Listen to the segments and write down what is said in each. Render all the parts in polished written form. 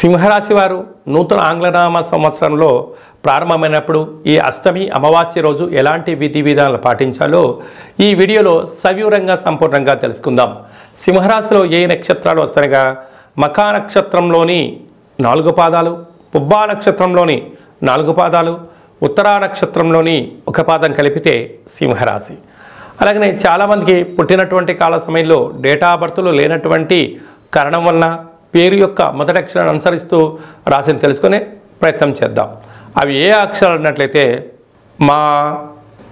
సింహరాశి వారు నూతన ఆంగ్లనామ సంవత్సరంలో ప్రారంభమైనప్పుడు ఈ అష్టమి అమావాస్య రోజు ఎలాంటి విధి విధానాలు పాటించాలో ఈ వీడియోలో సవివరంగా సంపూర్ణంగా తెలుసుకుందాం. సింహరాశిలో ఏ నక్షత్రాలు వస్తాయనగా మఖా నక్షత్రంలోని 4 పాదాలు, పుబ్బా నక్షత్రంలోని 4 పాదాలు, ఉత్తరా నక్షత్రంలోని 1 పాదం కలిపితే సింహరాశి. అలాగనే చాలామందికి పుట్టినటువంటి కాల సమయంలో డేటా ఆఫ్ బర్త్లు లేనటువంటి కారణం వలన పేరు యొక్క మొదటి అక్షరాన్ని అనుసరిస్తూ రాశిని తెలుసుకునే ప్రయత్నం చేద్దాం. అవి ఏ అక్షరాలు అన్నట్లయితే మా,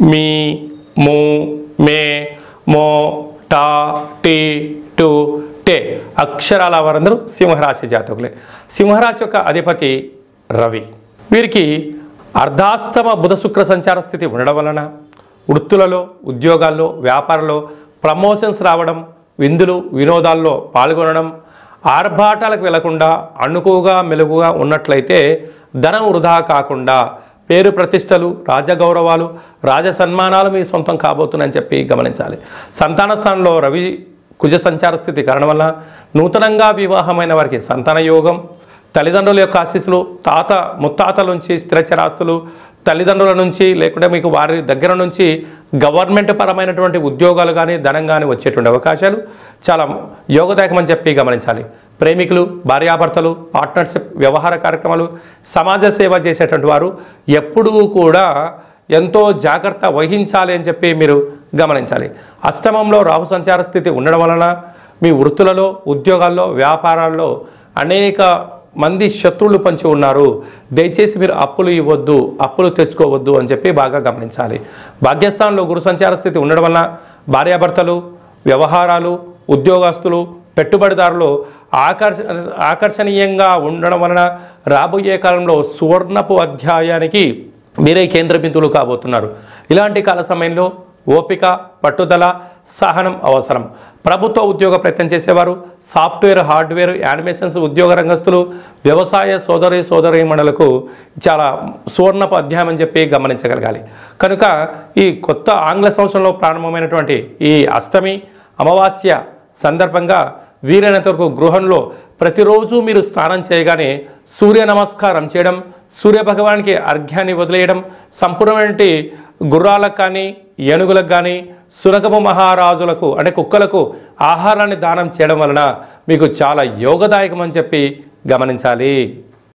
మీ, ము, మే, మో, టా, టీ, టు, టే అక్షరాల వారందరూ సింహరాశి జాతకులే. సింహరాశి యొక్క అధిపతి రవి. వీరికి అర్ధాష్టమ బుధ శుక్ర సంచార స్థితి ఉండడం వలన వృత్తులలో, ఉద్యోగాల్లో, వ్యాపారంలో ప్రమోషన్స్ రావడం, విందులు వినోదాల్లో పాల్గొనడం, ఆర్భాటాలకు వెళ్లకుండా అణుకుగా మెలుగుగా ఉన్నట్లయితే ధనం వృధా కాకుండా పేరు ప్రతిష్టలు, రాజగౌరవాలు, రాజ సన్మానాలు మీ సొంతం కాబోతున్నాయని చెప్పి గమనించాలి. సంతాన స్థానంలో రవి కుజ సంచార స్థితి కారణం వల్ల నూతనంగా వివాహమైన వారికి సంతాన యోగం, తల్లిదండ్రుల యొక్క ఆశీస్సులు, ముత్తాతల నుంచి స్థిరచరాస్తులు, తల్లిదండ్రుల నుంచి లేకుంటే మీకు వారి దగ్గర నుంచి గవర్నమెంట్ పరమైనటువంటి ఉద్యోగాలు కానీ ధనం కానీ వచ్చేటువంటి అవకాశాలు చాలా యోగదాయకమని చెప్పి గమనించాలి. ప్రేమికులు, భార్యాభర్తలు, పార్ట్నర్షిప్, వ్యవహార కార్యక్రమాలు, సమాజ సేవ చేసేటువంటి వారు ఎప్పుడూ కూడా ఎంతో జాగ్రత్త వహించాలి అని చెప్పి మీరు గమనించాలి. అష్టమంలో రాహు సంచార స్థితి ఉండడం వలన మీ వృత్తులలో, ఉద్యోగాల్లో, వ్యాపారాల్లో అనేక మంది శత్రువులు పంచి ఉన్నారు. దయచేసి మీరు అప్పులు ఇవ్వద్దు, అప్పులు తెచ్చుకోవద్దు అని చెప్పి బాగా గమనించాలి. భాగ్యస్థానంలో గురు సంచార స్థితి ఉండడం వలన భార్యాభర్తలు, వ్యవహారాలు, ఉద్యోగస్తులు, పెట్టుబడిదారులు ఆకర్షణీయంగా ఉండడం వలన రాబోయే కాలంలో సువర్ణపు అధ్యాయానికి మీరే కేంద్ర బిందువులు కాబోతున్నారు. ఇలాంటి కాల సమయంలో ఓపిక, పట్టుదల, సహనం అవసరం. ప్రభుత్వ ఉద్యోగ ప్రయత్నం చేసేవారు, సాఫ్ట్వేర్, హార్డ్వేర్, యానిమేషన్స్ ఉద్యోగ రంగస్తులు, వ్యవసాయ సోదరీమణులకు చాలా సువర్ణపు అధ్యాయం అని చెప్పి గమనించగలగాలి. కనుక ఈ కొత్త ఆంగ్ల సంవత్సరంలో ప్రారంభమైనటువంటి ఈ అష్టమి అమావాస్య సందర్భంగా వీలైనంత వరకు గృహంలో ప్రతిరోజు మీరు స్నానం చేయగానే సూర్య నమస్కారం చేయడం, సూర్యభగవానికి అర్ఘ్యాన్ని వదిలేయడం, సంపూర్ణమైన గుర్రాలకు కానీ, ఏనుగులకు కానీ, సునకము మహారాజులకు అంటే కుక్కలకు ఆహారాన్ని దానం చేయడం వలన మీకు చాలా యోగదాయకం అని చెప్పి గమనించాలి.